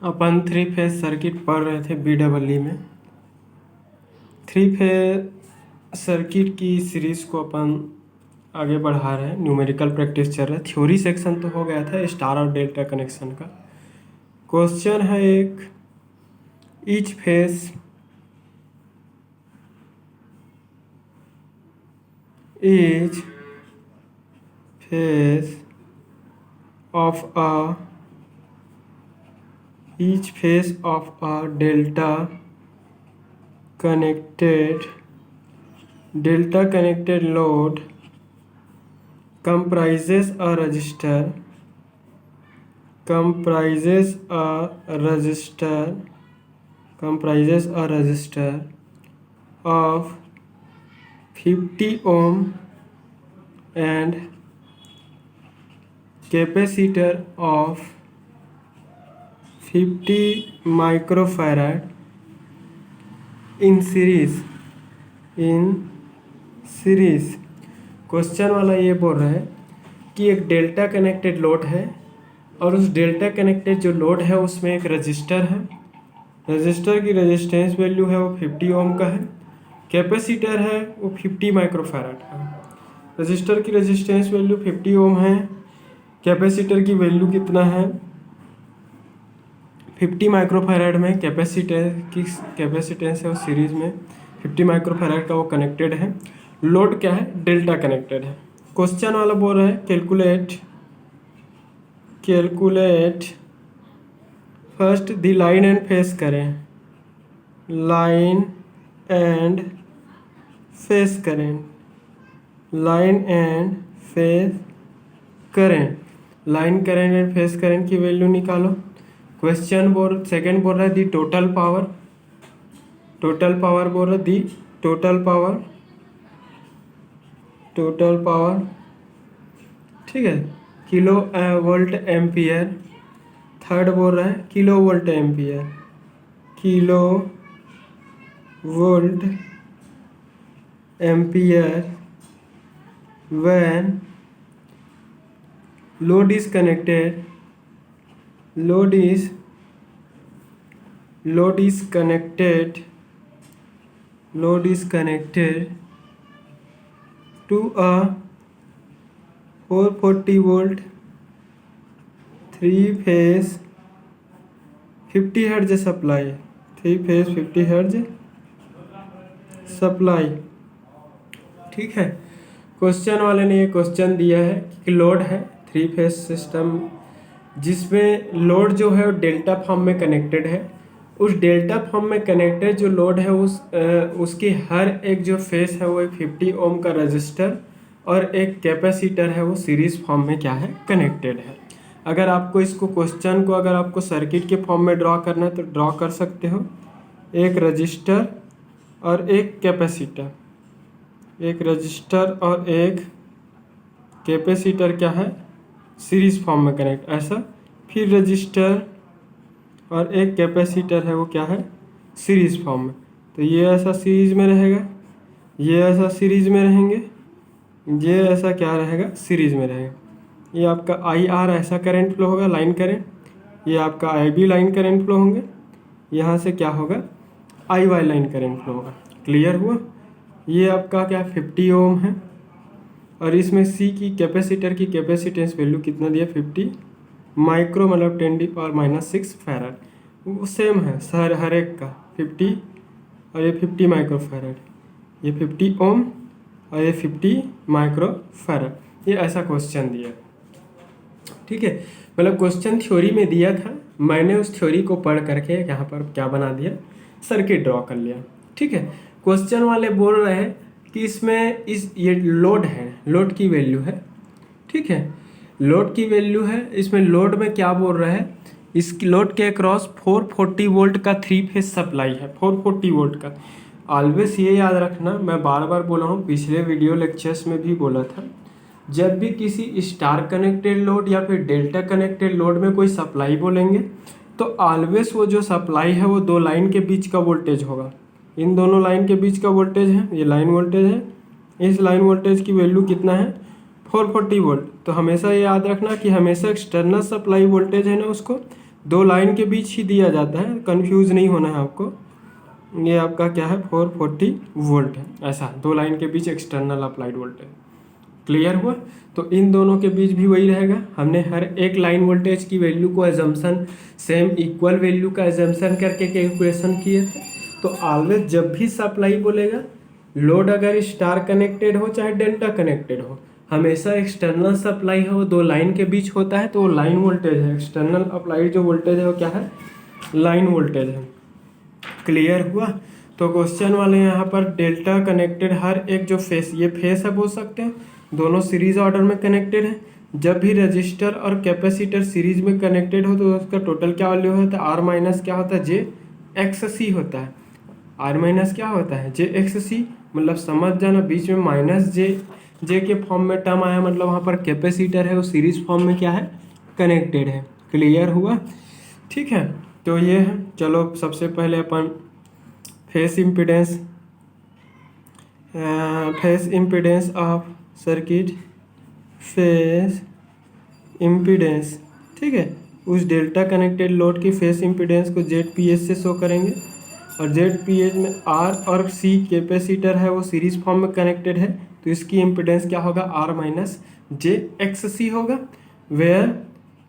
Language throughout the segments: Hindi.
अपन थ्री फेज सर्किट पढ़ रहे थे BEE में। थ्री फेज सर्किट की सीरीज को अपन आगे बढ़ा रहे हैं। न्यूमेरिकल प्रैक्टिस चल रहा है। थ्योरी सेक्शन तो हो गया था स्टार और डेल्टा कनेक्शन का। क्वेश्चन है एक, each phase of a delta connected load comprises a resistor of 50 ohm and capacitor of 50 microfarad in series। Question वाला ये बोल रहा है कि एक डेल्टा कनेक्टेड लोड है और उस डेल्टा कनेक्टेड जो लोड है उसमें एक रजिस्टर है। रजिस्टर की रेजिस्टेंस वैल्यू है वो 50 ओम का है। कैपेसिटर है वो 50 माइक्रोफैराड का है। रजिस्टर की रेजिस्टेंस वैल्यू 50 ओम है। कैपेसिटर की वैल्यू कितना है 50 माइक्रोफैराड में। कैपेसिटेंस है वो सीरीज में 50 माइक्रोफैराड का वो कनेक्टेड है। लोड क्या है डेल्टा कनेक्टेड है। क्वेश्चन वाला बोल रहा है calculate first the line and phase करें। Line and phase current and phase current की वैल्यू निकालो। सेकंड बोल रहा है दी टोटल पावर बोल रहा है दी टोटल पावर ठीक है किलो वोल्ट एम्पियर। थर्ड बोल रहा है kilo volt ampere when load is connected to a 440 volt 3 phase 50 hertz supply. 3 phase 50 hertz supply ठीक है। क्वेश्चन वाले ने ये क्वेश्चन दिया है कि लोड है 3 फेज सिस्टम जिसमें लोड जो है वो डेल्टा फॉर्म में कनेक्टेड है। उस डेल्टा फॉर्म में कनेक्टेड जो लोड है उसकी हर एक जो फेस है वो एक 50 ओम का रजिस्टर और एक कैपेसिटर है वो सीरीज फॉर्म में क्या है कनेक्टेड है। अगर आपको इसको क्वेश्चन को अगर आपको सर्किट के फॉर्म में ड्रॉ करना है तो ड्रॉ कर सकते हो। एक रजिस्टर और एक कैपेसिटर, एक रजिस्टर और एक कैपेसिटर क्या है सीरीज फॉर्म में कनेक्ट ऐसा। फिर रजिस्टर और एक कैपेसिटर है वो क्या है सीरीज फॉर्म में। तो ये ऐसा सीरीज में रहेगा, ये ऐसा सीरीज में रहेंगे, ये ऐसा क्या रहेगा सीरीज में रहेगा। ये आपका IR ऐसा करंट फ्लो होगा लाइन करंट, ये आपका IB लाइन करंट फ्लो होंगे, यहाँ से क्या होगा IY लाइन करंट फ्लो होगा। क्लियर हुआ। ये आपका क्या 50 ओम है और इसमें C की कैपेसिटर की कैपेसिटेंस वैल्यू कितना दिया 50 माइक्रो मतलब 10⁻⁻6 फैराड। वो सेम है सर हर एक का 50 और ये 50 माइक्रो फैराड, ये 50 ओम और ये 50 माइक्रो फैराड। ये ऐसा क्वेश्चन दिया ठीक है। मतलब क्वेश्चन थ्योरी में दिया था, मैंने उस थ्योरी को पढ़ करके यहाँ पर क्या बना दिया सर्किट ड्रॉ कर लिया ठीक है। क्वेश्चन वाले बोल रहे हैं कि इसमें ये लोड है, लोड की वैल्यू है ठीक है। लोड की वैल्यू है, इसमें लोड में क्या बोल रहा है इस लोड के अक्रॉस 440 वोल्ट का 3 फेज सप्लाई है। 440 वोल्ट का ऑलवेज ये याद रखना, मैं बार बार बोला हूँ, पिछले वीडियो लेक्चर्स में भी बोला था, जब भी किसी स्टार कनेक्टेड लोड या फिर डेल्टा कनेक्टेड लोड में कोई सप्लाई बोलेंगे तो ऑलवेज वो जो सप्लाई है वो दो लाइन के बीच का वोल्टेज होगा। इन दोनों लाइन के बीच का वोल्टेज है, ये लाइन वोल्टेज है, इस लाइन वोल्टेज की वैल्यू कितना है 440 वोल्ट। तो हमेशा ये याद रखना कि हमेशा एक्सटर्नल सप्लाई वोल्टेज है ना उसको दो लाइन के बीच ही दिया जाता है, कंफ्यूज नहीं होना है आपको। ये आपका क्या है 440 वोल्ट है, ऐसा दो लाइन के बीच एक्सटर्नल अप्लाइड वोल्टेज। क्लियर हुआ? तो इन दोनों के बीच भी वही रहेगा। हमने हर एक लाइन वोल्टेज की वैल्यू को एजम्पशन सेम इक्वल वैल्यू का एजम्पशन करके कैलकुलेशन किए थे। तो ऑलवेज जब भी सप्लाई बोलेगा, लोड अगर स्टार कनेक्टेड हो चाहे डेल्टा कनेक्टेड हो, हमेशा एक्सटर्नल सप्लाई हो दो लाइन के बीच होता है तो वो लाइन वोल्टेज है। एक्सटर्नल अप्लाइड जो वोल्टेज है वो क्या है, लाइन वोल्टेज है। क्लियर हुआ? तो क्वेश्चन वाले यहाँ पर डेल्टा कनेक्टेड हर एक जो फेस, ये फेस है बोल सकते हैं, दोनों सीरीज ऑर्डर में कनेक्टेड है। जब भी रजिस्टर और कैपेसिटर सीरीज में कनेक्टेड हो तो उसका टोटल क्या वैल्यू होता है, आर माइनस क्या होता है, जे एक्स सी होता है। आर माइनस क्या होता है, जे एक्स सी, मतलब समझ जाना बीच में माइनस जे के फॉर्म में टर्म आया, मतलब वहाँ पर कैपेसिटर है वो सीरीज फॉर्म में क्या है, कनेक्टेड है। क्लियर हुआ? ठीक है, तो ये है। चलो सबसे पहले अपन phase impedance of circuit, phase impedance, ठीक है, उस डेल्टा कनेक्टेड लोड की फेस इम्पीडेंस को ZPH से शो करेंगे। और ZPH में R और C कैपेसिटर है वो सीरीज फॉर्म में कनेक्टेड है, तो इसकी इम्पीडेंस क्या होगा, R माइनस जे एक्स सी होगा। वेयर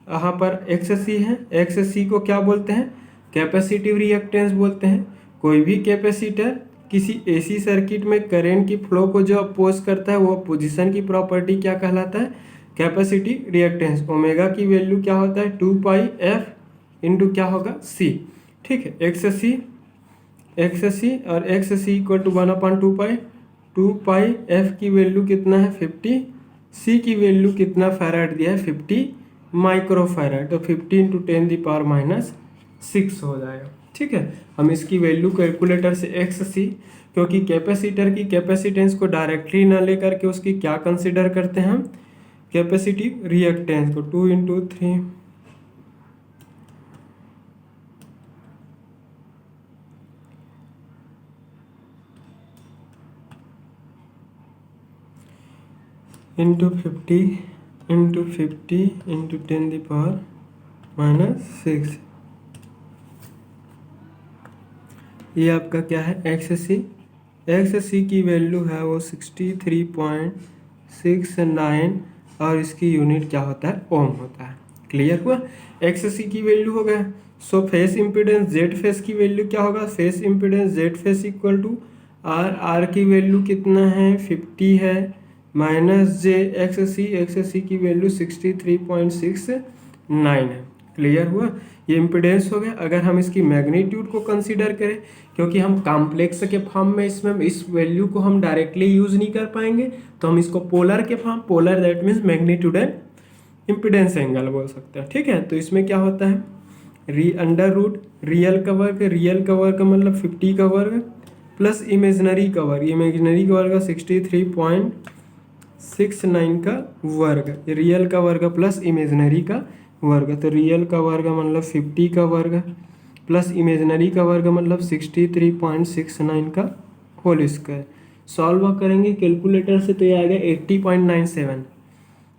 यहाँ पर XC है, XC को क्या बोलते हैं, कैपेसिटिव रिएक्टेंस बोलते हैं। कोई भी कैपेसिटर किसी AC सर्किट में करंट की फ्लो को जो अपोज करता है वो पोजीशन की प्रॉपर्टी क्या कहलाता है, कैपेसिटिव रिएक्टेंस। ओमेगा की वैल्यू क्या होता है 2πf इंटू क्या होगा C, ठीक है। XC और XC इक्वल टू 1/2π, 2πf की वैल्यू कितना है 50, C की वैल्यू कितना फैराड दिया है 50 माइक्रोफैराड, तो 50 इंटू 10⁻6 हो जाएगा, ठीक है। हम इसकी वैल्यू कैलकुलेटर से XC, क्योंकि कैपेसिटर की कैपेसिटेंस को डायरेक्टली ना लेकर के उसकी क्या कंसिडर करते हैं हम, कैपेसिटिव रिएक्टेंस को 2 इंटू 3 इंटू 50 इंटू 10⁻6। ये आपका क्या है XC की वैल्यू है वो 63.69 और इसकी यूनिट क्या होता है, ओम होता है। क्लियर हुआ? XC की वैल्यू हो गया। So phase impedance Z phase की वैल्यू क्या होगा, phase impedance Z phase equal to R की वैल्यू कितना है 50 है माइनस जे XC की वैल्यू 63.69 है। क्लियर हुआ? ये इम्पीडेंस हो गया। अगर हम इसकी मैग्नीट्यूड को कंसीडर करें, क्योंकि हम कॉम्प्लेक्स के फॉर्म में इसमें इस वैल्यू को हम डायरेक्टली यूज नहीं कर पाएंगे, तो हम इसको पोलर के form, polar that means magnitude and impedance angle बोल सकते हैं, ठीक है। तो इसमें क्या होता है, अंडर रूट रियल का वर्ग मतलब 50 का वर्ग प्लस इमेजनरी का वर्ग 63.69 का वर्ग, रियल का वर्ग प्लस इमेजनरी का वर्ग। तो रियल का वर्ग मतलब 50 का वर्ग प्लस इमेजनरी का वर्ग मतलब 63.69 का होल स्क्वायर। सॉल्व करेंगे कैलकुलेटर से तो ये आएगा 80.97,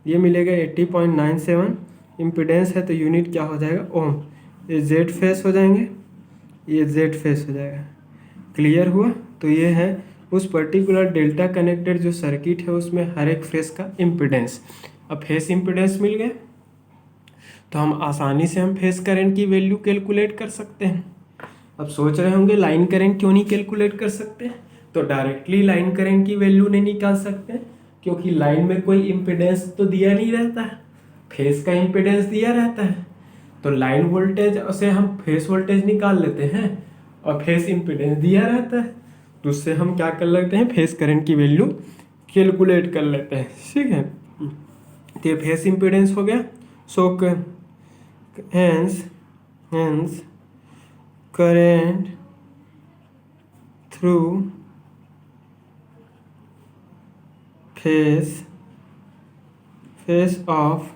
ये मिलेगा 80.97। इम्पीडेंस है तो यूनिट क्या हो जाएगा, ओम। ये जेड फेस हो जाएंगे, ये जेड फेस हो जाएगा। क्लियर हुआ? तो ये है उस पर्टिकुलर डेल्टा कनेक्टेड जो सर्किट है उसमें हर एक फेस का इम्पीडेंस। अब फेस इम्पीडेंस मिल गया तो हम आसानी से हम फेस करंट की वैल्यू कैलकुलेट कर सकते हैं। अब सोच रहे होंगे लाइन करंट क्यों नहीं कैलकुलेट कर सकते, तो डायरेक्टली लाइन करंट की वैल्यू नहीं निकाल सकते क्योंकि लाइन में कोई इम्पीडेंस तो दिया नहीं रहता है, फेस का इम्पीडेंस दिया रहता है। तो लाइन वोल्टेज से हम फेस वोल्टेज निकाल लेते हैं और फेस इम्पीडेंस दिया रहता है, तो उससे हम क्या कर लेते हैं, फेस करंट की वैल्यू कैलकुलेट कर लेते हैं, ठीक है। तो ये फेस इम्पीडेंस हो गया। सो hence current through phase of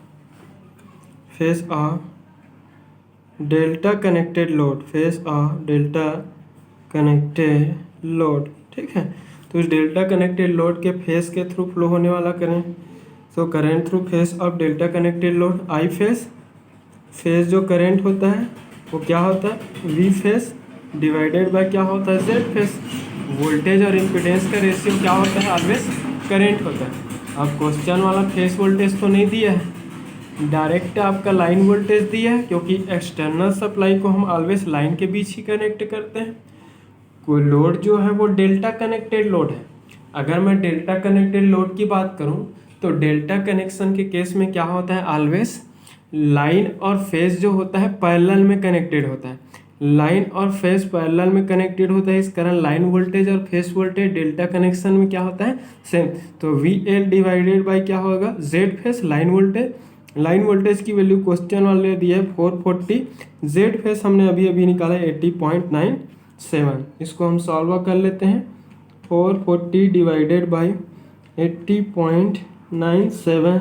delta connected load, phase of delta connected load, ठीक है। तो इस डेल्टा कनेक्टेड लोड के फेस के थ्रू फ्लो होने वाला current, so current through face of delta connected load I face phase जो करंट होता है वो क्या होता है, वी फेज डिवाइडेड बाय क्या होता है, जेड फेज। वोल्टेज और इम्पीडेंस का रेशियो क्या होता है, ऑलवेज करंट होता है। अब क्वेश्चन वाला फेज वोल्टेज तो नहीं दिया है, डायरेक्ट आपका लाइन वोल्टेज दिया है, क्योंकि एक्सटर्नल सप्लाई को हम ऑलवेज लाइन के बीच ही कनेक्ट करते हैं। कोई लोड जो है वो डेल्टा कनेक्टेड लोड है। अगर मैं डेल्टा कनेक्टेड लोड की बात करूं तो डेल्टा कनेक्शन के केस में क्या होता है, ऑलवेज लाइन और फेज जो होता है पैरेलल में कनेक्टेड होता है। लाइन और फेज पैरेलल में कनेक्टेड होता है, इस कारण लाइन वोल्टेज और फेज वोल्टेज डेल्टा कनेक्शन में क्या होता है, सेम। तो वी एल डिवाइडेड बाई क्या होगा, Z phase line voltage. Line voltage की वैल्यू क्वेश्चन वाले दिया है 440, जेड फेज हमने अभी अभी निकाला है 80.97। इसको हम सॉल्व कर लेते हैं। 440 डिवाइडेड बाई 80.97,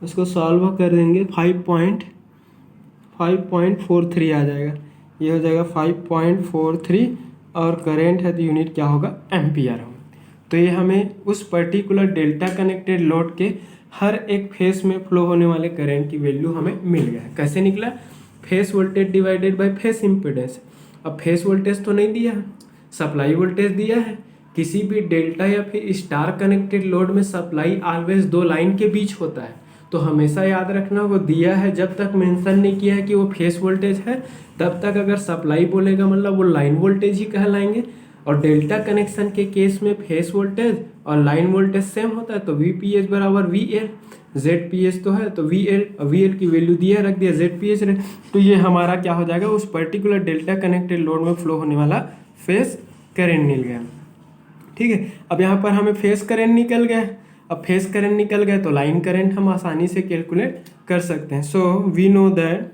इसको सॉल्व कर देंगे 5.43 आ जाएगा। ये हो जाएगा 5.43, और करेंट है तो यूनिट क्या होगा, एम्पियर होगा। तो ये हमें उस पर्टिकुलर डेल्टा कनेक्टेड लोड के हर एक फेस में फ्लो होने वाले करंट की वैल्यू हमें मिल गया। कैसे निकला, face voltage divided by face impedance. अब फेस वोल्टेज तो नहीं दिया है, सप्लाई वोल्टेज दिया है। किसी भी डेल्टा या फिर स्टार कनेक्टेड लोड में सप्लाई ऑलवेज दो लाइन के बीच होता है, तो हमेशा याद रखना वो दिया है जब तक मेंशन नहीं किया है कि वो फेस वोल्टेज है, तब तक अगर सप्लाई बोलेगा मतलब वो लाइन वोल्टेज ही कहलाएंगे। और डेल्टा कनेक्शन के केस में फेस वोल्टेज और लाइन वोल्टेज सेम होता है, तो वी पी एच बराबर V L, Z P H तो है तो वी एल की वैल्यू दिया, रख दिया जेड पी एच। तो ये हमारा क्या हो जाएगा, उस पर्टिकुलर डेल्टा कनेक्टेड लोड में फ्लो होने वाला फेस करेंट मिल गया। ठीक है, अब यहाँ पर हमें फेस करंट निकल गया। अब फेस करंट निकल गया तो लाइन करंट हम आसानी से कैलकुलेट कर सकते हैं। So we know that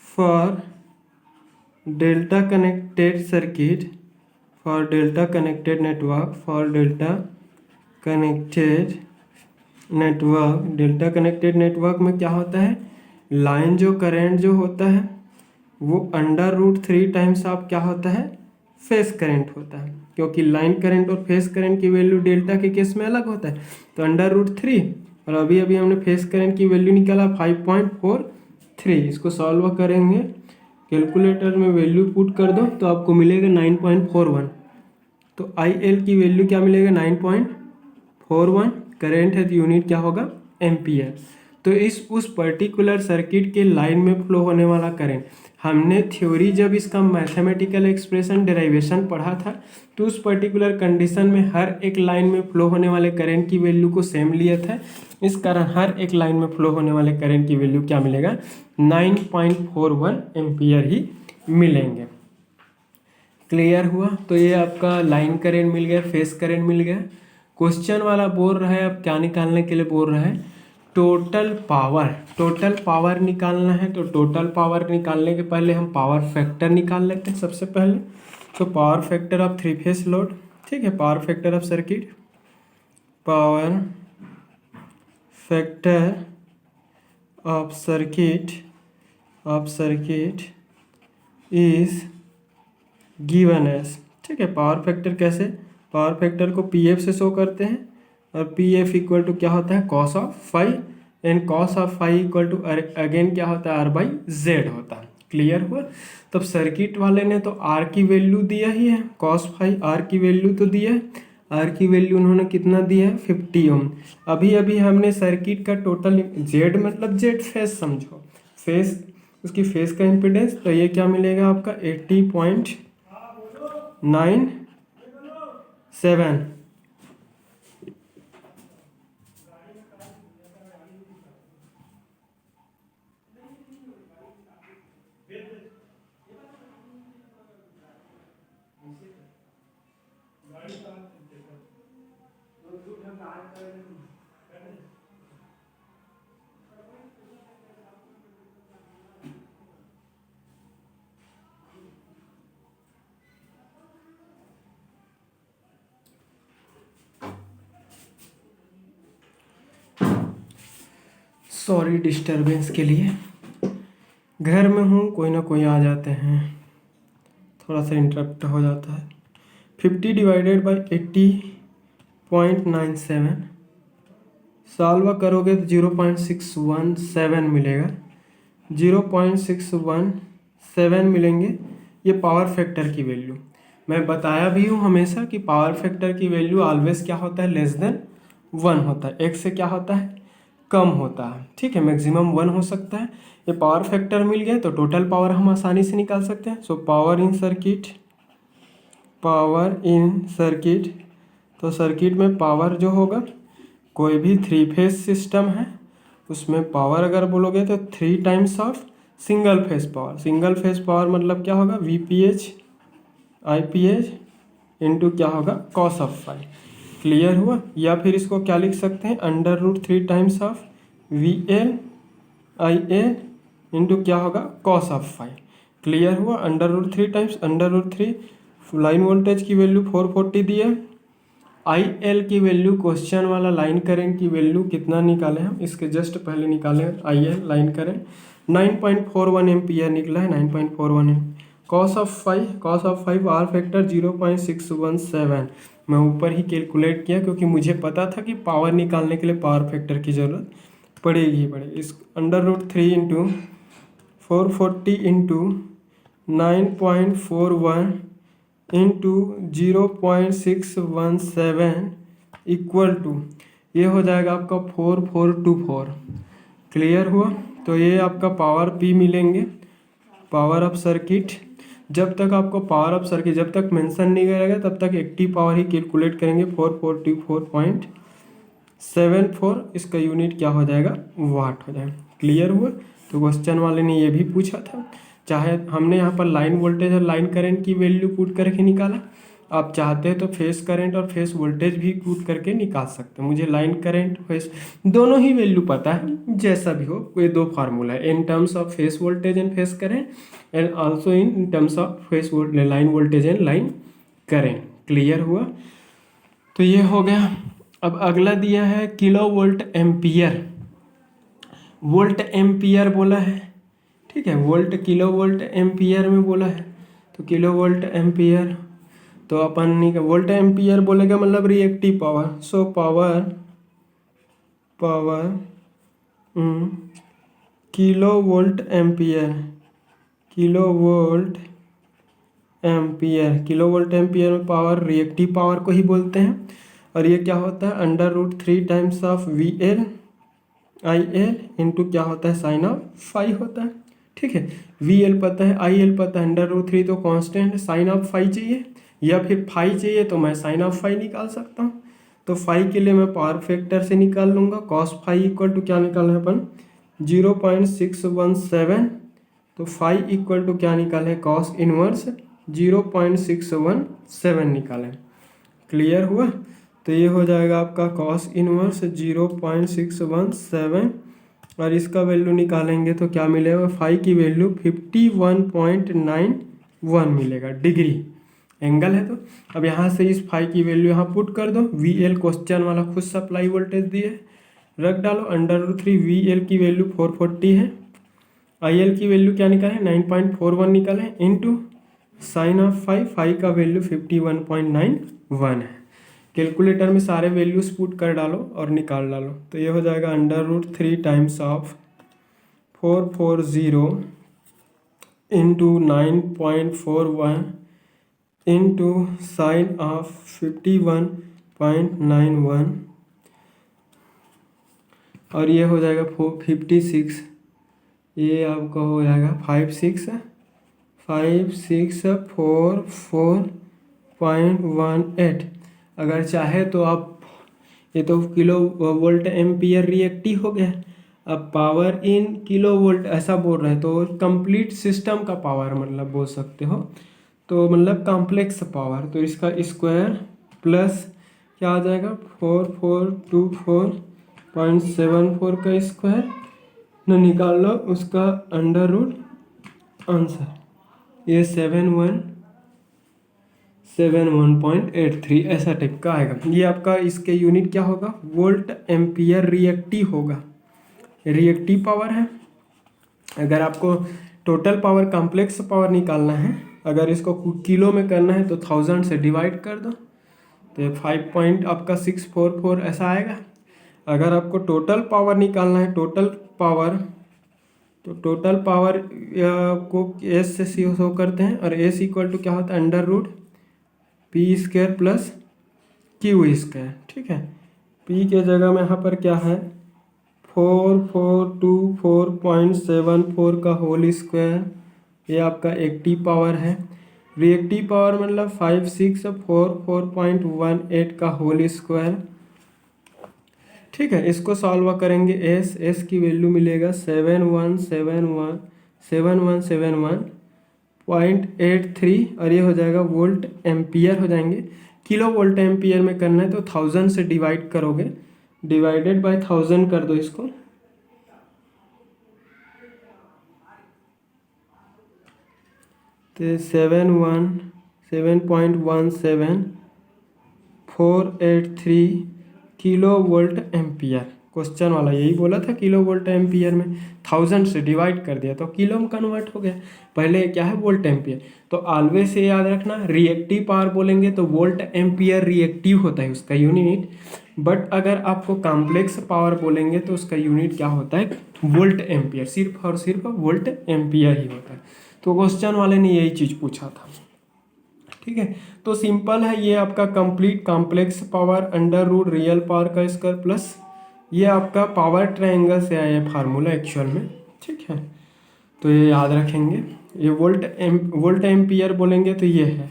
for delta connected circuit, for delta connected network में क्या होता है, लाइन जो करंट जो होता है वो √3 टाइम्स ऑफ क्या होता है, फेस करंट होता है। क्योंकि लाइन करंट और फेस करंट की वैल्यू डेल्टा के केस में अलग होता है, तो √3, और अभी अभी हमने फेस करंट की वैल्यू निकाला 5.43। इसको सॉल्व करेंगे, कैलकुलेटर में वैल्यू पुट कर दो तो आपको मिलेगा 9.41। तो आई एल की वैल्यू क्या मिलेगा, 9.41। करेंट है तो यूनिट क्या होगा, एम्पियर। तो उस पर्टिकुलर सर्किट के लाइन में फ्लो होने वाला करंट, हमने थ्योरी जब इसका मैथमेटिकल एक्सप्रेशन डेरिवेशन पढ़ा था तो उस पर्टिकुलर कंडीशन में हर एक लाइन में फ्लो होने वाले करंट की वैल्यू को सेम लिया था। इस कारण हर एक लाइन में फ्लो होने वाले करंट की वैल्यू क्या मिलेगा, 9.41 एम्पियर ही मिलेंगे। क्लियर हुआ। तो ये आपका लाइन करंट मिल गया, फेस करंट मिल गया। क्वेश्चन वाला बोल रहा है, अब क्या निकालने के लिए बोल रहा है, टोटल पावर निकालना है। तो टोटल पावर निकालने के पहले हम पावर फैक्टर निकाल लेते हैं सबसे पहले। तो power factor of three phase load, ठीक है, power factor of circuit, power factor of circuit is given as, ठीक है। पावर फैक्टर कैसे, पावर फैक्टर को पी एफ से शो करते हैं, और पी एफ इक्वल टू क्या होता है, cos of phi, and cos of phi equal to again क्या होता है, आर बाई जेड होता है। क्लियर हुआ। तब सर्किट वाले ने तो आर की वैल्यू दिया ही है, कॉस फाई आर की वैल्यू तो दिया है, आर की वैल्यू उन्होंने कितना दिया है, 50 ओम। अभी अभी हमने सर्किट का टोटल, जेड मतलब जेड फेस समझो, फेस उसकी फेस का इम्पिडेंस, तो ये क्या मिलेगा आपका 80.97। सॉरी डिस्टरबेंस के लिए, घर में हूँ, कोई ना कोई आ जाते हैं, थोड़ा सा इंटरप्ट हो जाता है। 50 डिवाइडेड बाई 80.97, सॉल्व करोगे तो 0.617 मिलेगा, 0.617 मिलेंगे। ये पावर फैक्टर की वैल्यू मैं बताया भी हूँ हमेशा कि पावर फैक्टर की वैल्यू ऑलवेज क्या होता है, लेस देन 1 होता है, 1 से क्या होता है, कम होता है। ठीक है, मैक्सिमम 1 हो सकता है। ये पावर फैक्टर मिल गया तो टोटल पावर हम आसानी से निकाल सकते हैं। So power in circuit, power in circuit, तो सर्किट में पावर जो होगा, कोई भी 3 फेज सिस्टम है उसमें पावर अगर बोलोगे तो 3 times of single phase power. Single phase power मतलब क्या होगा, VPH IPH इंटू क्या होगा, कॉस ऑफ फाई। क्लियर हुआ? या फिर इसको क्या लिख सकते हैं, √3 times of VL IL into क्या होगा, कॉस ऑफ फाई। क्लियर हुआ? √3 टाइम्स √3। लाइन वोल्टेज की वैल्यू 440 दी है। IL की वैल्यू, क्वेश्चन वाला लाइन करंट की वैल्यू कितना निकाले हम, इसके जस्ट पहले निकाले IL लाइन करंट 9.41 एम्पियर निकला है, 9.41 M. Cos of phi power factor 0.617 मैं ऊपर ही कैलकुलेट किया क्योंकि मुझे पता था कि पावर निकालने के लिए पावर फैक्टर की ज़रूरत पड़ेगी ही पड़ेगी। इस √3 into 440 into 9.41 into 0.617 equal to, ये हो जाएगा आपका 4424। क्लियर हुआ? तो ये आपका पावर P मिलेंगे, पावर ऑफ सर्किट। जब तक आपको पावर ऑफ सर्किट जब तक मेंशन नहीं करेगा तब तक एक्टिव पावर ही कैलकुलेट करेंगे, 4424.74। इसका यूनिट क्या हो जाएगा, वाट हो जाएगा। क्लियर हुआ? तो क्वेश्चन वाले ने ये भी पूछा था, चाहे हमने यहाँ पर लाइन वोल्टेज और लाइन करंट की वैल्यू पुट करके निकाला, आप चाहते हैं तो फेस करंट और फेस वोल्टेज भी पुट करके निकाल सकते हैं। मुझे लाइन करंट फेस दोनों ही वैल्यू पता है, जैसा भी हो। ये 2 फार्मूला है, in terms of phase voltage and face current and also in terms of phase line voltage and line current. Clear हुआ? तो ये हो गया। अब अगला दिया है kilo volt ampere. Volt ampere बोला है, ठीक है, वोल्ट किलो वोल्ट एम्पियर में बोला है, तो किलो वोल्ट एम्पियर तो अपन नहीं, वोल्ट एम्पियर बोलेगा मतलब reactive power. So power kilo volt ampere, kilo volt ampere में पावर रिएक्टिव पावर को ही बोलते हैं। और ये क्या होता है, √3 times of VL IL into क्या होता है, साइन ऑफ फाई होता है। ठीक है, VL पता है, IL पता है, √3 तो कांस्टेंट है, साइन ऑफ फाई चाहिए या फिर फाई चाहिए तो मैं साइन ऑफ फाई निकाल सकता हूँ। तो फाई के लिए मैं पावर फैक्टर से निकाल लूँगा, कॉस फाई इक्वल टू क्या निकालना है अपन, 0.617। तो फाई इक्वल टू क्या निकाले, कॉस इनवर्स 0.617 निकालें। क्लियर हुआ? तो ये हो जाएगा आपका कॉस इनवर्स 0.617 और इसका वैल्यू निकालेंगे तो क्या मिलेगा, फाई की वैल्यू 51.91 मिलेगा डिग्री, एंगल है। तो अब यहाँ से इस फाई की वैल्यू यहाँ पुट कर दो। VL क्वेश्चन वाला खुद सप्लाई वोल्टेज दिए, रख डालो। √3 VL की वैल्यू 440 है, IL की वैल्यू क्या निकालें, 9.41 निकालें, इंटू साइन ऑफ फाई का वैल्यू 51.91 है। कैलकुलेटर में सारे वैल्यूज पुट कर डालो और निकाल डालो, तो ये हो जाएगा √3 times of 440 into 9.41 into sine of 51.91 और ये हो जाएगा 56, ये आपका हो जाएगा 5644.18। अगर चाहे तो आप, ये तो किलो वोल्ट एम्पियर रिएक्टिव हो गया, अब पावर इन किलो वोल्ट ऐसा बोल रहे हैं तो कंप्लीट सिस्टम का पावर मतलब बोल सकते हो, तो मतलब कॉम्प्लेक्स पावर, तो इसका स्क्वायर प्लस क्या आ जाएगा 4424.74 का स्क्वायर न निकाल लो, उसका अंडर रूट आंसर ये 71.83 ऐसा टाइप का आएगा। ये आपका इसके यूनिट क्या होगा, वोल्ट एम्पियर रिएक्टिव होगा, रिएक्टिव पावर है। अगर आपको टोटल पावर कॉम्प्लेक्स पावर निकालना है, अगर इसको किलो में करना है तो 1000 से डिवाइड कर दो, तो 5 पॉइंट आपका 644 ऐसा आएगा। अगर आपको टोटल पावर निकालना है, टोटल पावर, तो टोटल पावर को एस से शो करते हैं, और एस इक्वल टू क्या होता है, under root P square plus Q square. ठीक है, पी के जगह में यहाँ पर क्या है 4424.74 का होल स्क्वायर, ये आपका एक्टिव पावर है। रिएक्टिव पावर मतलब 5644.18 का होल स्क्वायर। ठीक है, इसको सॉल्व करेंगे, एस की वैल्यू मिलेगा 7171.83 और ये हो जाएगा वोल्ट एम्पियर हो जाएंगे। किलो वोल्ट एम्पियर में करना है तो 1000 से डिवाइड करोगे, डिवाइडेड बाय 1000 कर दो इसको, तो 7.17483 किलो वोल्ट एम्पियर। क्वेश्चन वाला यही बोला था, किलो वोल्ट एम्पियर में 1000 से डिवाइड कर दिया तो किलो में कन्वर्ट हो गया। पहले क्या है वोल्ट एम्पियर, तो ऑलवेज से याद रखना, रिएक्टिव पावर बोलेंगे तो वोल्ट एम्पियर रिएक्टिव होता है उसका यूनिट, बट अगर आपको कॉम्प्लेक्स पावर बोलेंगे तो उसका यूनिट क्या होता है वोल्ट एम्पियर, सिर्फ और सिर्फ वोल्ट एम्पियर ही होता है। तो क्वेश्चन वाले ने यही चीज़ पूछा था। ठीक है, तो सिंपल है, ये आपका complete complex power under root real power का स्क्वायर प्लस ये आपका पावर ट्रायंगल से आया है फार्मूला एक्चुअल में। ठीक है, तो ये याद रखेंगे। ये वोल्ट एम्पियर बोलेंगे तो ये है,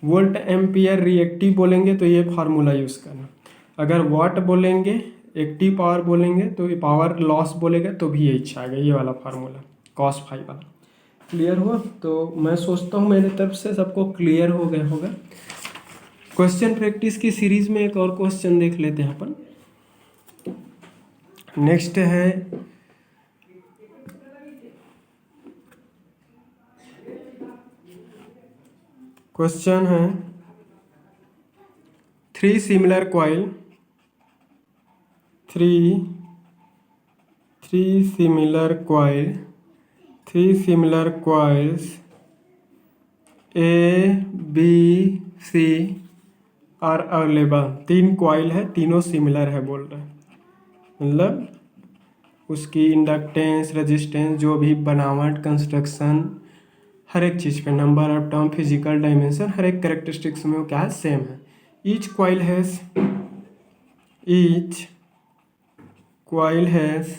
वोल्ट एम्पियर रिएक्टिव बोलेंगे तो ये फार्मूला यूज़ करना। अगर वाट बोलेंगे, एक्टिव पावर बोलेंगे तो ये पावर लॉस बोलेगा तो भी यही आएगा, ये वाला फार्मूला cos फाई वाला। क्लियर हुआ? तो मैं सोचता हूँ मेरे तरफ से सबको क्लियर हो गया होगा। क्वेश्चन प्रैक्टिस की सीरीज में एक और क्वेश्चन देख लेते हैं अपन। नेक्स्ट है क्वेश्चन है 3 similar coil, 3 similar coils A B C are available. 3 coil है, तीनों सिमिलर है बोल रहे हैं, मतलब उसकी इंडक्टेंस, रेजिस्टेंस, जो भी बनावट, कंस्ट्रक्शन, हर एक चीज़ पे, number of term, physical dimension, हर एक करेक्टरिस्टिक्स में वो क्या है सेम है। Each coil has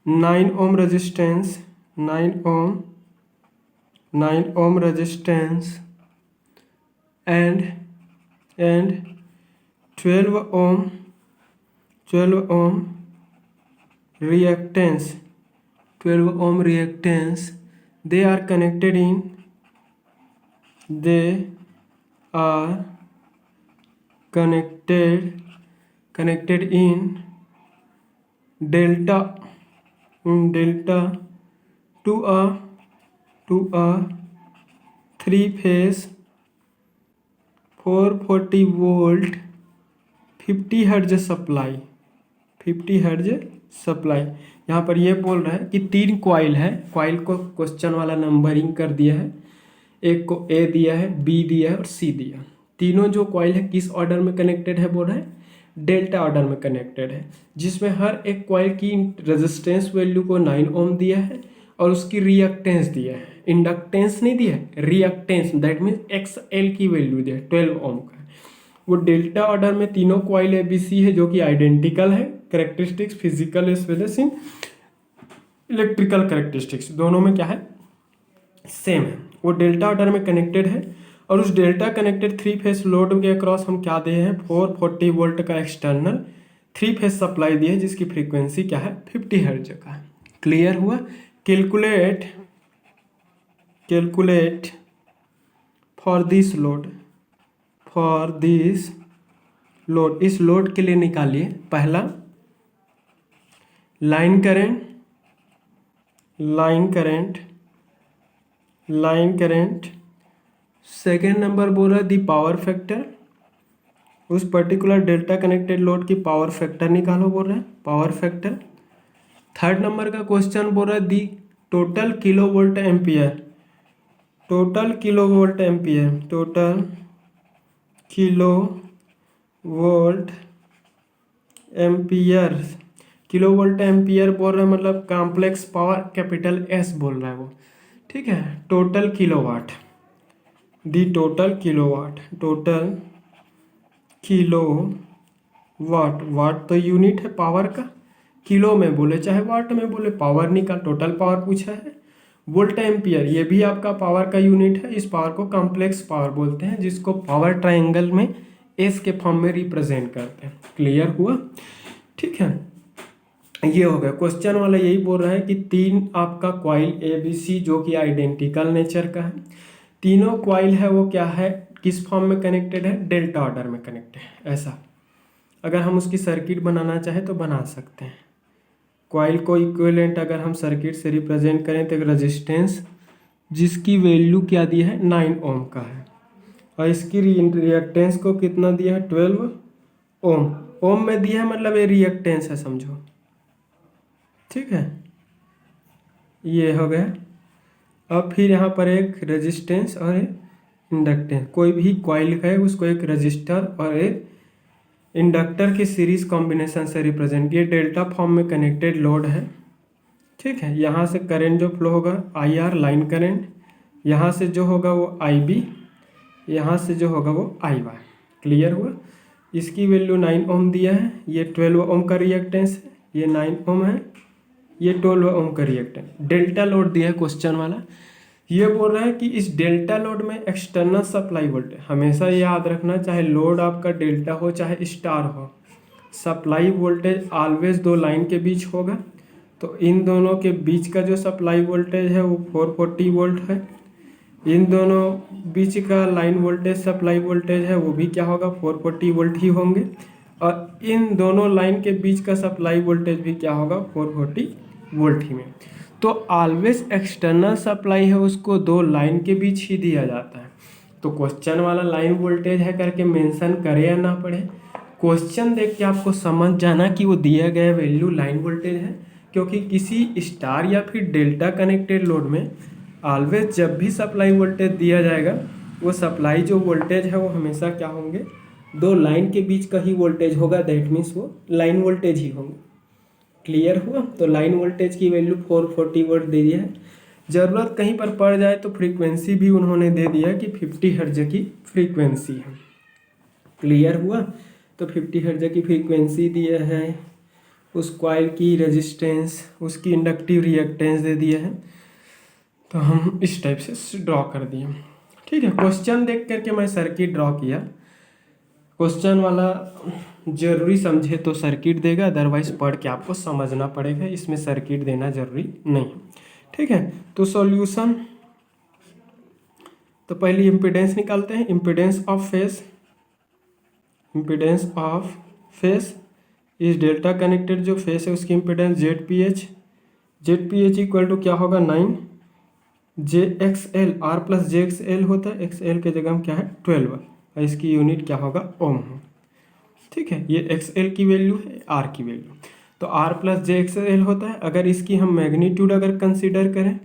9 ohm resistance, 9 ohm resistance and 12 ohm reactance, 12 ohm reactance. They are connected in delta to a 3-phase 440 volt 50 hertz supply. यहाँ पर ये बोल रहा है कि 3 कॉइल है, कॉइल को क्वेश्चन वाला नंबरिंग कर दिया है, एक को ए दिया है, बी दिया है और सी दिया। तीनों जो कॉइल है किस ऑर्डर में कनेक्टेड है बोल रहा है, डेल्टा ऑर्डर में कनेक्टेड है, जिसमें हर एक कॉइल की रेजिस्टेंस वैल्यू को 9 ओम दिया है और उसकी रिएक्टेंस दिया है, इंडक्टेंस नहीं दिया है, रिएक्टेंस दैट मीन्स XL की वैल्यू दिया है 12 ओम का। वो डेल्टा ऑर्डर में तीनों कॉइल ABC है जो कि आइडेंटिकल है, characteristics physical as well as electrical characteristics दोनों में क्या है सेम है। वो डेल्टा ऑर्डर में कनेक्टेड है और उस डेल्टा कनेक्टेड 3 फेस लोड के अक्रॉस हम क्या दे हैं 440 वोल्ट का एक्सटर्नल 3 फेस सप्लाई दी है, जिसकी फ्रीक्वेंसी क्या है 50 हर्ट्ज का है। क्लियर हुआ? कैलकुलेट फॉर दिस लोड, इस लोड के लिए निकालिए पहला लाइन करंट, सेकेंड नंबर बोल रहा है दी पावर फैक्टर, उस पर्टिकुलर डेल्टा कनेक्टेड लोड की पावर फैक्टर निकालो बोल रहा है, पावर फैक्टर। थर्ड नंबर का क्वेश्चन बोल रहा है दी total kilo volt ampere, total kilo ampere, kilo volt ampere बोल रहा है, मतलब कॉम्प्लेक्स पावर कैपिटल एस बोल रहा है वो, ठीक है। Total kilowatt, the total kilowatt, total kilo watt, watt तो यूनिट है पावर का, किलो में बोले चाहे वाट में बोले, पावर निकाल, टोटल पावर पूछा है। वोल्ट एम्पियर ये भी आपका पावर का यूनिट है, इस पावर को कॉम्प्लेक्स पावर बोलते हैं, जिसको पावर ट्रायंगल में एस के फॉर्म में रिप्रेजेंट करते हैं। क्लियर हुआ, ठीक है। ये हो गया। क्वेश्चन वाला यही बोल रहा है कि तीन आपका क्वाइल ए बी सी जो कि आइडेंटिकल नेचर का है, तीनों क्वाइल है वो क्या है, किस फॉर्म में कनेक्टेड है, डेल्टा ऑर्डर में कनेक्टेड है। ऐसा अगर हम उसकी सर्किट बनाना चाहें तो बना सकते हैं। क्वाइल को इक्विवेलेंट अगर हम सर्किट से रिप्रेजेंट करें तो एक रेजिस्टेंस जिसकी वैल्यू क्या दी है 9 ओम का है, और इसकी रिएक्टेंस को कितना दिया है 12 ओम, ओम में दिया है मतलब ये रिएक्टेंस है समझो, ठीक है। ये हो गया। अब फिर यहाँ पर एक रेजिस्टेंस और एक इंडक्टेंस, कोई भी क्वाइल का है उसको एक रजिस्टर और एक इंडक्टर की सीरीज कॉम्बिनेशन से रिप्रेजेंट, ये डेल्टा फॉर्म में कनेक्टेड लोड है, ठीक है। यहाँ से करंट जो फ्लो होगा आई आर लाइन करंट, यहाँ से जो होगा वो आई बी, यहाँ से जो होगा वो आई वाई। क्लियर हुआ। इसकी वैल्यू 9 ओम दिया है, ये 12 ओम का रिएक्टेंस है, ये 9 ओम है, ये 12 ओम का रिएक्टेंस। डेल्टा लोड दिया है क्वेश्चन वाला, ये बोल रहा है कि इस डेल्टा लोड में एक्सटर्नल सप्लाई वोल्टेज, हमेशा याद रखना चाहे लोड आपका डेल्टा हो चाहे स्टार हो, सप्लाई वोल्टेज ऑलवेज दो लाइन के बीच होगा। तो इन दोनों के बीच का जो सप्लाई वोल्टेज है वो 440 वोल्ट है, इन दोनों बीच का लाइन वोल्टेज सप्लाई वोल्टेज है वो भी क्या होगा 440 वोल्ट ही होंगे, और इन दोनों लाइन के बीच का सप्लाई वोल्टेज भी क्या होगा 440 वोल्ट ही में। तो ऑलवेज एक्सटर्नल सप्लाई है उसको दो लाइन के बीच ही दिया जाता है। तो क्वेश्चन वाला लाइन वोल्टेज है करके मेंशन करे या ना पड़े, क्वेश्चन देख के आपको समझ जाना कि वो दिया गया वैल्यू लाइन वोल्टेज है, क्योंकि किसी स्टार या फिर डेल्टा कनेक्टेड लोड में ऑलवेज जब भी सप्लाई वोल्टेज दिया जाएगा वो सप्लाई जो वोल्टेज है वो हमेशा क्या होंगे, दो लाइन के बीच का ही वोल्टेज होगा, दैट मीन्स वो लाइन वोल्टेज ही होंगे। क्लियर हुआ। तो लाइन वोल्टेज की वैल्यू 440 वोल्ट दे दिया है। ज़रूरत कहीं पर पड़ जाए तो फ्रीक्वेंसी भी उन्होंने दे दिया कि 50 हर्ट्ज की फ्रीक्वेंसी है। क्लियर हुआ। तो 50 हर्ट्ज की फ्रीक्वेंसी दिया है, उस कॉइल की रेजिस्टेंस, उसकी इंडक्टिव रिएक्टेंस दे दिया है, तो हम इस टाइप से ड्रॉ कर दिए, ठीक है। क्वेश्चन देख करके मैं सर्किट ड्रॉ किया, क्वेश्चन वाला जरूरी समझे तो सर्किट देगा, अदरवाइज पढ़ के आपको समझना पड़ेगा, इसमें सर्किट देना जरूरी नहीं, ठीक है। तो सॉल्यूशन, तो पहले इम्पीडेंस निकालते हैं, impedance of phase, impedance of phase इस डेल्टा कनेक्टेड जो फेस है उसकी impedance Z P H equal to क्या होगा 9 J X L, R plus जे एक्स एल होता है, एक्स एल के जगह हम क्या है 12, और इसकी यूनिट क्या होगा ओम है, ठीक है। ये एक्स एल की वैल्यू है, आर की वैल्यू, तो आर प्लस जे एक्स एल होता है। अगर इसकी हम मैग्नीट्यूड अगर कंसीडर करें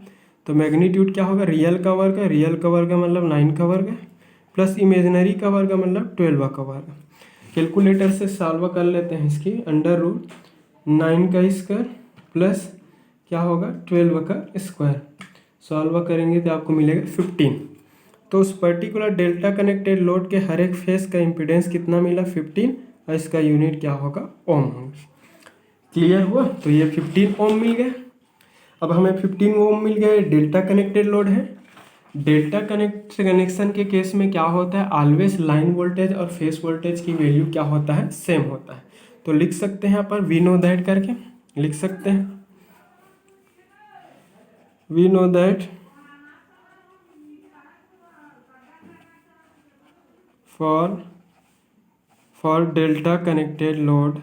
तो मैग्नीट्यूड क्या होगा, रियल का वर्ग है, रियल का वर्ग मतलब 9 का वर्ग है, प्लस इमेजनरी का वर्ग मतलब 12 का वर्ग। कैलकुलेटर से सॉल्व कर लेते हैं इसकी, अंडर रूट 9 का स्क्वायर प्लस क्या होगा 12 का स्क्वायर, सॉल्व करेंगे तो आपको मिलेगा 15। तो उस पर्टिकुलर डेल्टा कनेक्टेड लोड के हर एक फेस का इम्पीडेंस कितना मिला 15, और इसका यूनिट क्या होगा ओम होगा। क्लियर हुआ। तो ये 15 ओम मिल गया। अब हमें 15 ओम मिल गया, डेल्टा कनेक्टेड लोड है। डेल्टा कनेक्शन के केस में क्या होता है, ऑलवेज लाइन वोल्टेज और फेस वोल्टेज की वैल्यू क्या होता है सेम होता है। तो लिख सकते हैं यहाँ पर वी नो दैट करके लिख सकते हैं, we know that for delta connected load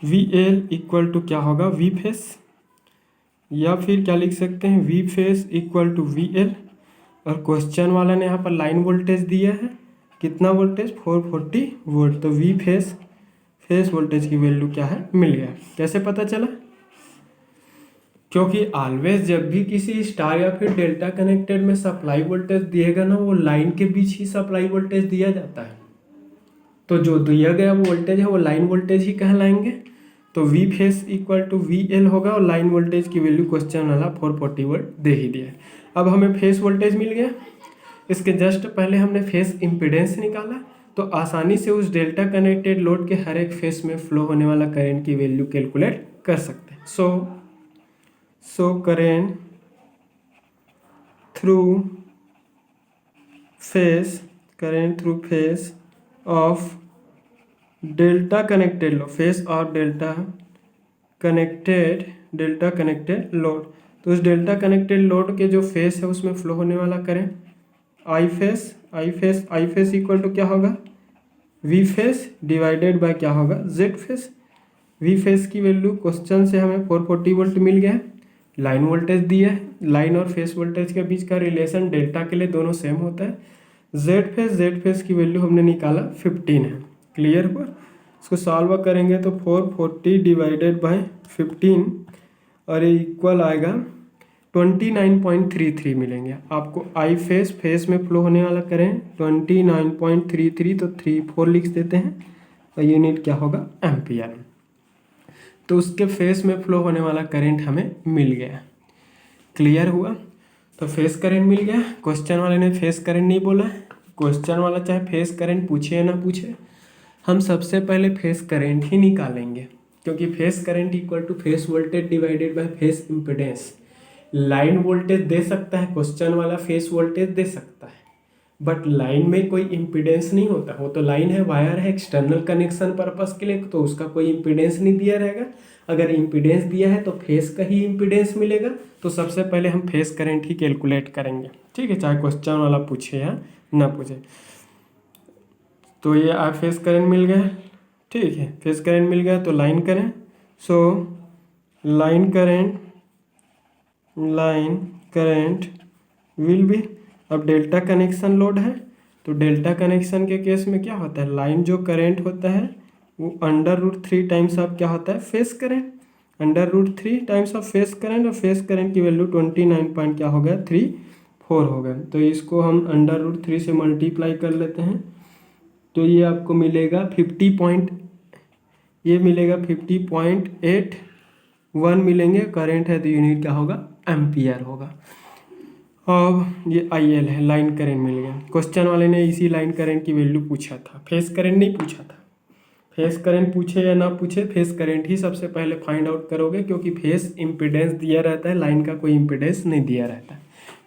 VL equal to क्या होगा V फेस, या फिर क्या लिख सकते हैं V phase equal to VL, और क्वेश्चन वाला ने यहाँ पर लाइन वोल्टेज दिया है कितना वोल्टेज 440 वोल्ट, तो V फेस वोल्टेज की वैल्यू क्या है मिल गया। कैसे पता चला, क्योंकि ऑलवेज जब भी किसी स्टार या फिर डेल्टा कनेक्टेड में सप्लाई वोल्टेज दिएगा ना, वो लाइन के बीच ही सप्लाई वोल्टेज दिया जाता है। तो जो दिया गया वोल्टेज है वो लाइन वोल्टेज ही कहलाएंगे। तो V phase equal to V L होगा और लाइन वोल्टेज की वैल्यू क्वेश्चन वाला 440 वोल्ट दे ही दिया है। अब हमें फेस वोल्टेज मिल गया। इसके जस्ट पहले हमने फेस इम्पिडेंस निकाला, तो आसानी से उस डेल्टा कनेक्टेड लोड के हर एक फेस में फ्लो होने वाला करंट की वैल्यू कैलकुलेट कर सकते हैं। So current through face of delta connected load, face of delta connected load, तो उस डेल्टा कनेक्टेड लोड के जो फेस है उसमें फ्लो होने वाला current I phase equal to क्या होगा, वी फेस डिवाइडेड बाय क्या होगा, जेड फेस। वी फेस की वैल्यू क्वेश्चन से हमें 440 वोल्ट मिल गया है। लाइन वोल्टेज दिया है, लाइन और फेस वोल्टेज के बीच का रिलेशन डेल्टा के लिए दोनों सेम होता है। जेड फेस की वैल्यू हमने निकाला 15 है। क्लियर हुआ। इसको सॉल्व करेंगे तो 440 डिवाइडेड बाय 15 और ये इक्वल आएगा 29.33 मिलेंगे आपको। आई फेस में फ्लो होने वाला करें 29.33, तो 34 लिख देते हैं और यूनिट क्या होगा, एम्पियर। तो उसके फेस में फ्लो होने वाला करंट हमें मिल गया। क्लियर हुआ। तो फेस करंट मिल गया। क्वेश्चन वाले ने फेस करंट नहीं बोला। क्वेश्चन वाला चाहे फेस करंट पूछे या ना पूछे, हम सबसे पहले फेस करंट ही निकालेंगे, क्योंकि phase current equal to phase voltage divided by phase impedance. Line voltage दे सकता है क्वेश्चन वाला, फेस वोल्टेज दे सकता है, बट लाइन में कोई इम्पिडेंस नहीं होता। वो तो लाइन है, वायर है, एक्सटर्नल कनेक्शन पर्पस के लिए, तो उसका कोई इम्पिडेंस नहीं दिया रहेगा। अगर इम्पिडेंस दिया है तो फेस का ही इम्पिडेंस मिलेगा। तो सबसे पहले हम फेस करंट ही कैलकुलेट करेंगे, ठीक है, चाहे क्वेश्चन वाला पूछे या ना पूछे। तो ये आप फेस करंट मिल गया, ठीक है, फेस करंट मिल गया तो लाइन करें। So line current will be, अब डेल्टा कनेक्शन लोड है तो डेल्टा कनेक्शन के केस में क्या होता है, लाइन जो करंट होता है वो √3 टाइम्स ऑफ क्या होता है, face current. √3 times of face current, और फेस करंट की वैल्यू 29 पॉइंट क्या हो गया, 34 हो गया। तो इसको हम √3 से मल्टीप्लाई कर लेते हैं, तो ये आपको मिलेगा 50.81 मिलेंगे। करंट है तो यूनिट क्या होगा, एम्पियर होगा। अब ये IL है, लाइन करंट मिल गया। क्वेश्चन वाले ने इसी लाइन करंट की वैल्यू पूछा था, फेस करंट नहीं पूछा था। फेस करंट पूछे या ना पूछे, फेस करंट ही सबसे पहले फाइंड आउट करोगे, क्योंकि फेस इम्पिडेंस दिया रहता है, लाइन का कोई इम्पिडेंस नहीं दिया रहता है,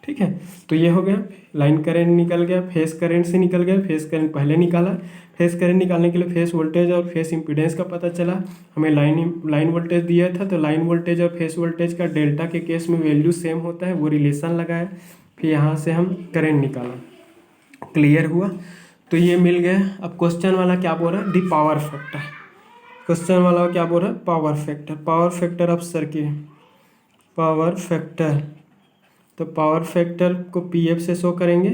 ठीक है। तो ये हो गया, लाइन करंट निकल गया, फेस करंट से निकल गया। फेस करंट पहले निकाला, फेस करंट निकालने के लिए फेस वोल्टेज और फेस इम्पिडेंस का पता चला। हमें लाइन वोल्टेज दिया था, तो लाइन वोल्टेज और फेस वोल्टेज का डेल्टा के केस में वैल्यू सेम होता है, वो रिलेशन लगाया, फिर यहाँ से हम करंट निकाला। क्लियर हुआ। तो ये मिल गया। अब क्वेश्चन वाला क्या बोल रहा है, दी पावर फैक्टर। क्वेश्चन वाला क्या बोल रहा है, power factor of circuit, power factor. तो पावर फैक्टर को PF से शो करेंगे।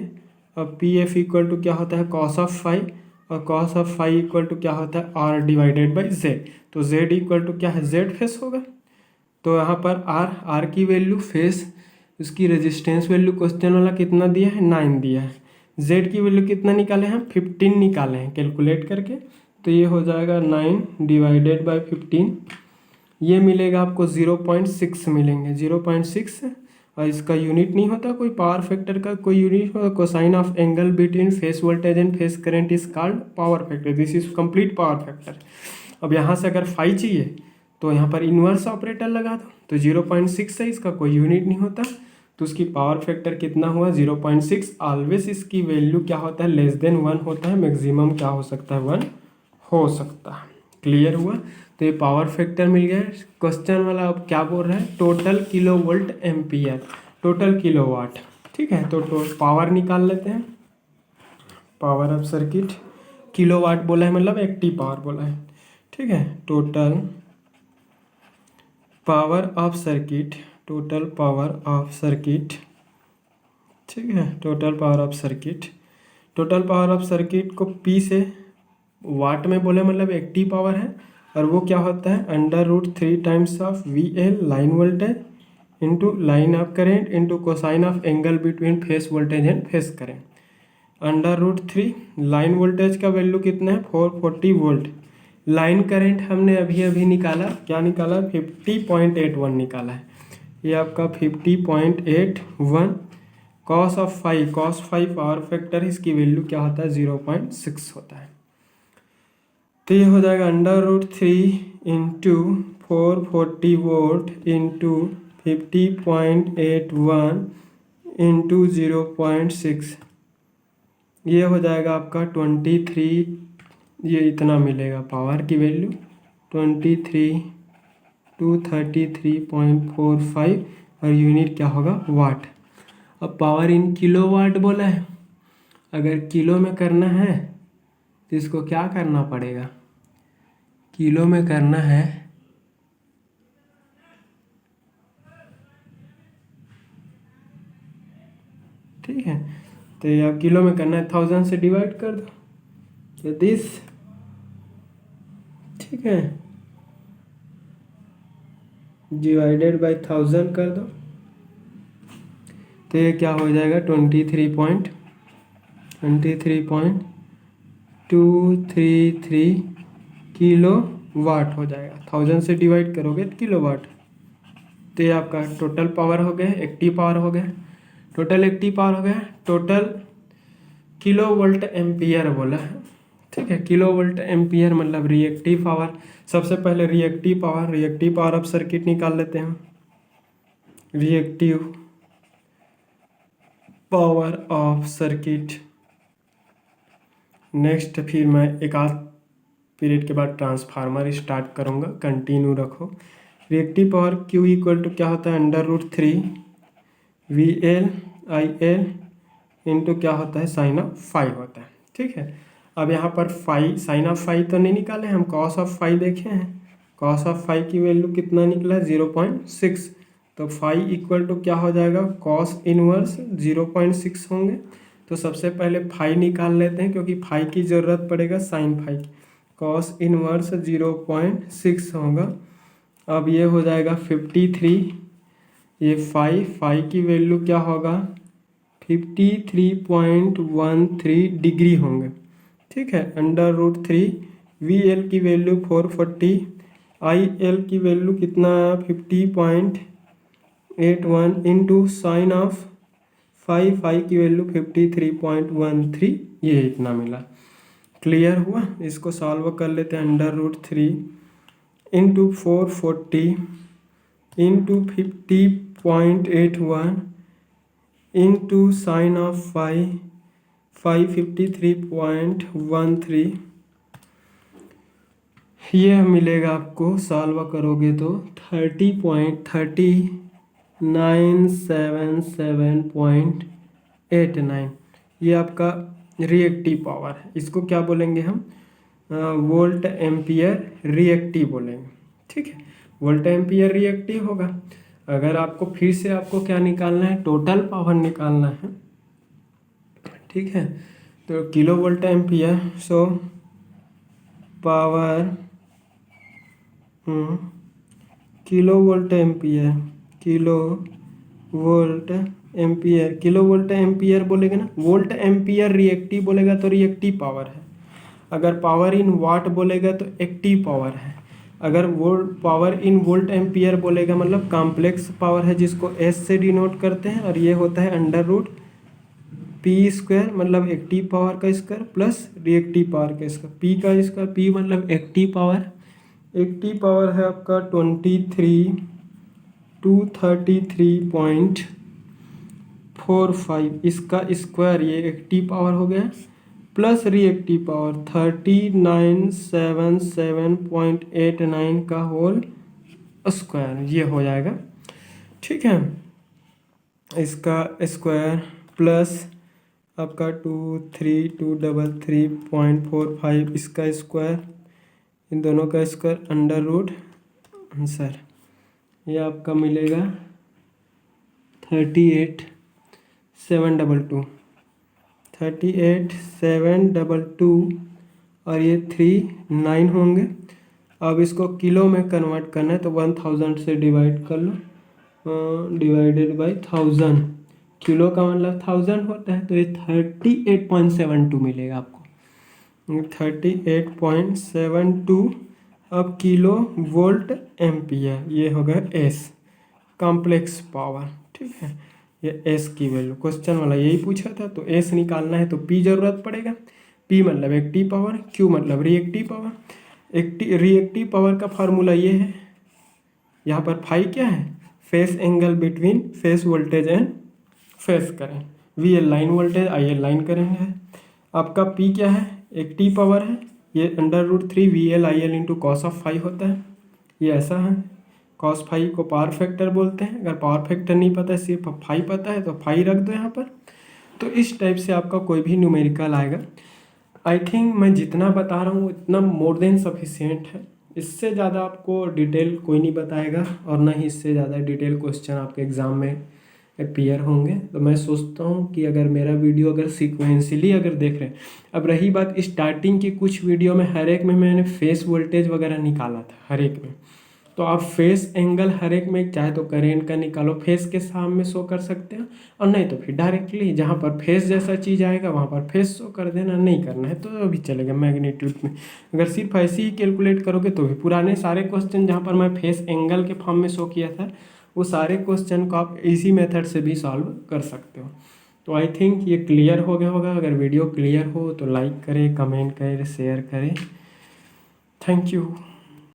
अब PF इक्वल टू क्या होता है, कॉस ऑफ फाई, और cos of phi equal to क्या होता है, R डिवाइडेड बाई Z। तो Z इक्वल टू क्या है, Z फेस होगा। तो यहाँ पर R की वैल्यू फेस, उसकी रेजिस्टेंस वैल्यू क्वेश्चन वाला कितना दिया है, 9 दिया है। Z की वैल्यू कितना निकाले हैं, 15 निकाले हैं कैलकुलेट करके। तो ये हो जाएगा 9 डिवाइडेड बाई 15, ये मिलेगा आपको 0.6 मिलेंगे, 0.6। और इसका यूनिट नहीं होता कोई, पावर फैक्टर का कोई यूनिट होता, cosine of angle between phase voltage and face current is called power factor. This is complete power factor. अब यहाँ से अगर फाई चाहिए तो यहाँ पर इन्वर्स ऑपरेटर लगा दो, तो 0.6 है, इसका कोई यूनिट नहीं होता, तो उसकी पावर फैक्टर कितना हुआ, 0.6। ऑलवेज इसकी वैल्यू क्या होता है, लेस देन 1 होता है, मैक्सिमम क्या हो सकता है, 1 हो सकता है। क्लियर हुआ। तो ये पावर फैक्टर मिल गया। क्वेश्चन वाला अब क्या बोल रहा है, total kilo volt ampere, total kilowatt, ठीक है। तो पावर निकाल लेते हैं, पावर ऑफ सर्किट, किलोवाट बोला है मतलब एक्टिव पावर बोला है, ठीक है। Total power of circuit, total power of circuit, ठीक है, total power of circuit. Total power of circuit को P से वाट में बोले मतलब एक्टिव पावर है, और वो क्या होता है, √3 times of VL line voltage into line of current into cosine of angle between phase voltage and phase current. √3। Line voltage का वैल्यू कितना है 440 वोल्ट। लाइन करंट हमने अभी अभी निकाला, क्या निकाला 50.81 निकाला है। ये आपका 50.81 cos 5 पावर फैक्टर, इसकी वैल्यू क्या होता है 0.6 होता है। तो ये हो जाएगा √3 इंटू 440 वोल्ट इंटू 50.81 इंटू 0.6, ये हो जाएगा आपका 23। ये इतना मिलेगा पावर की वैल्यू 23233.45 और यूनिट क्या होगा वाट। अब पावर इन किलो वाट बोला है, अगर किलो में करना है तो इसको क्या करना पड़ेगा, किलो में करना है ठीक है। तो या किलो में करना है 1000 से डिवाइड कर दो तो दिस, ठीक है, डिवाइडेड बाय 1000 कर दो तो ये क्या हो जाएगा 23.233 किलो वाट हो जाएगा। 1000 से डिवाइड करोगे तो किलो वाट। तो ये आपका टोटल पावर हो गया, एक्टिव पावर हो गया, टोटल एक्टिव पावर हो गया, टोटल किलो वोल्ट एम्पियर बोला है, ठीक है। किलो वोल्ट एम्पियर मतलब रिएक्टिव पावर। सबसे पहले रिएक्टिव पावर ऑफ सर्किट निकाल लेते हैं। Reactive power of circuit, next फिर मैं एक आध पीरियड के बाद ट्रांसफार्मर स्टार्ट करूँगा, कंटिन्यू रखो। Reactive power Q equal to क्या होता है √3 VL/IL इंटू क्या होता है साइन ऑफ फाई होता है, ठीक है। अब यहाँ पर फाई, साइन ऑफ फाई तो नहीं निकाले हम, कॉस ऑफ फाई देखे हैं। कॉस ऑफ फाई की वैल्यू कितना निकला 0.6, तो फाई इक्वल टू क्या हो जाएगा कॉस इनवर्स 0.6 होंगे। तो सबसे पहले फाई निकाल लेते हैं क्योंकि फाई की ज़रूरत पड़ेगा साइन फाई की। कॉस इनवर्स 0.6 होगा। अब ये हो जाएगा 53, ये फाई की वैल्यू क्या होगा 53.13 डिग्री होंगे, ठीक है। √3 VL की वैल्यू 440, IL की वैल्यू कितना 50.81 इंटू साइन ऑफ फाई की वैल्यू 53.13, ये इतना मिला। क्लियर हुआ। इसको सॉल्व कर लेते हैं। √3 into 440 into 50.81 into sine of phi 53.13, ये मिलेगा आपको, सॉल्व करोगे तो 30.3977.89, ये आपका रिएक्टिव पावर है। इसको क्या बोलेंगे हम वोल्ट एम्पियर रिएक्टिव बोलेंगे, ठीक है। वोल्ट एम्पियर रिएक्टिव होगा। अगर आपको फिर से आपको क्या निकालना है टोटल पावर निकालना है, ठीक है। तो kilo volt ampere, so power kilo volt ampere बोलेगा ना, वोल्ट एम्पियर रिएक्टिव बोलेगा तो रिएक्टिव पावर है। अगर पावर इन वाट बोलेगा तो एक्टिव पावर है। अगर पावर इन वोल्ट एम्पियर बोलेगा मतलब कॉम्प्लेक्स पावर है जिसको S से डिनोट करते हैं, और ये होता है √P² मतलब एक्टिव पावर का स्क्वायर प्लस रिएक्टिव पावर का स्क्वायर, P का स्क्वायर, P मतलब एक्टिव पावर। एक्टिव पावर है आपका 233.45, इसका स्क्वायर ये एक्टिव पावर हो गया प्लस रिएक्टिव पावर 3977.89 का होल स्क्वायर, ये हो जाएगा, ठीक है। इसका स्क्वायर प्लस आपका 23233.45, इसका स्क्वायर, इन दोनों का स्क्वायर आंसर ये आपका मिलेगा 38,722 और ये 39 होंगे। अब इसको किलो में कन्वर्ट करना है तो 1000 से डिवाइड कर लो, डिवाइडेड बाय 1000, किलो का मतलब 1000 होता है, तो ये 38.72 मिलेगा आपको, 38.72 अब किलो वोल्ट एम्पियर, ये होगा एस कॉम्प्लेक्स पावर। ठीक है, ये एस की वैल्यू क्वेश्चन वाला यही पूछा था, तो एस निकालना है तो पी जरूरत पड़ेगा। पी मतलब एक्टिव पावर, क्यू मतलब रिएक्टिव पावर। रिएक्टिव पावर का फार्मूला ये है, यहाँ पर फाई क्या है, face angle between phase voltage and phase current. V L line voltage, I L line current है। आपका पी क्या है, एक्टिव पावर है, ये √3 V L I L into cos of phi होता है, ये ऐसा है। कॉस फाई को पावर फैक्टर बोलते हैं, अगर पावर फैक्टर नहीं पता है सिर्फ फाई पता है तो फाई रख दो यहाँ पर। तो इस टाइप से आपका कोई भी न्यूमेरिकल आएगा। आई थिंक मैं जितना बता रहा हूँ इतना मोर देन सफिशिएंट है, इससे ज़्यादा आपको डिटेल कोई नहीं बताएगा और ना ही इससे ज़्यादा डिटेल क्वेश्चन आपके एग्ज़ाम में अपीयर होंगे। तो मैं सोचता हूँ कि अगर मेरा वीडियो अगर सीक्वेंसली अगर देख रहे हैं, अब रही बात स्टार्टिंग की कुछ वीडियो में हर एक में मैंने फेस वोल्टेज वगैरह निकाला था हर एक में, तो आप फेस एंगल हर एक में चाहे तो करेंट का निकालो, फेस के सामने शो कर सकते हैं, और नहीं तो फिर डायरेक्टली जहाँ पर फेस जैसा चीज़ आएगा वहाँ पर फेस शो कर देना, नहीं करना है तो अभी चलेगा मैग्नीट्यूड में। अगर सिर्फ ऐसे ही कैलकुलेट करोगे तो भी पुराने सारे क्वेश्चन जहाँ पर मैं फेस एंगल के फॉर्म में शो किया था वो सारे क्वेश्चन को आप इसी मेथड से भी सॉल्व कर सकते हो। तो आई थिंक ये क्लियर हो गया होगा। अगर वीडियो क्लियर हो तो लाइक करें, कमेंट करें, शेयर करें। Thank you.